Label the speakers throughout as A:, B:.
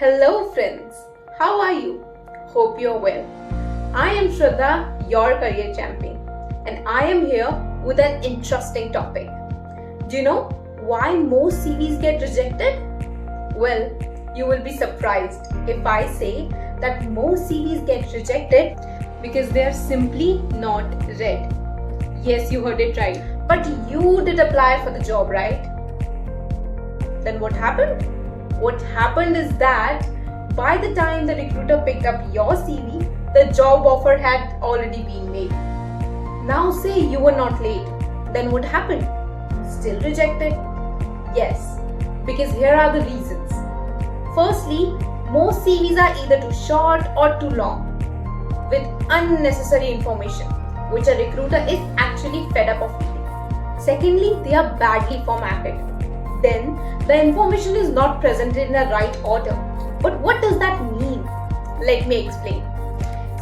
A: Hello friends, how are you? Hope you're well. I am Shradha, your career champion, and I am here with an interesting topic. Do you know why most CVs get rejected? Well, you will be surprised if I say that most CVs get rejected because they are simply not read. Yes, you heard it right. But you did apply for the job, right? Then what happened? What happened is that by the time the recruiter picked up your CV, the job offer had already been made. Now say you were not late. Then what happened? Still rejected? Yes, because here are the reasons. Firstly, most CVs are either too short or too long, with unnecessary information, which a recruiter is actually fed up of reading. Secondly, they are badly formatted. Then, the information is not presented in the right order. But what does that mean? Let me explain.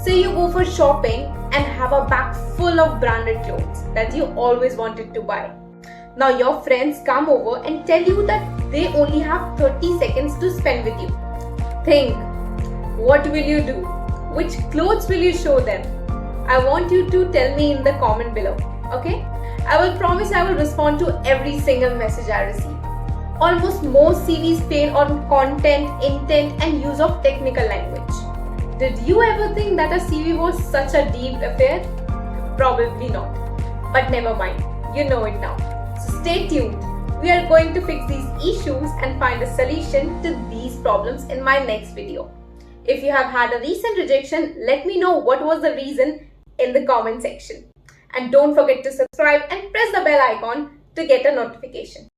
A: Say you go for shopping and have a bag full of branded clothes that you always wanted to buy. Now your friends come over and tell you that they only have 30 seconds to spend with you. Think, what will you do? Which clothes will you show them? I want you to tell me in the comment below, okay? I will promise I will respond to every single message I receive. Almost most CVs fail on content, intent and use of technical language. Did you ever think that a CV was such a deep affair? Probably not. But never mind, you know it now. So stay tuned. We are going to fix these issues and find a solution to these problems in my next video. If you have had a recent rejection, let me know what was the reason in the comment section. And don't forget to subscribe and press the bell icon to get a notification.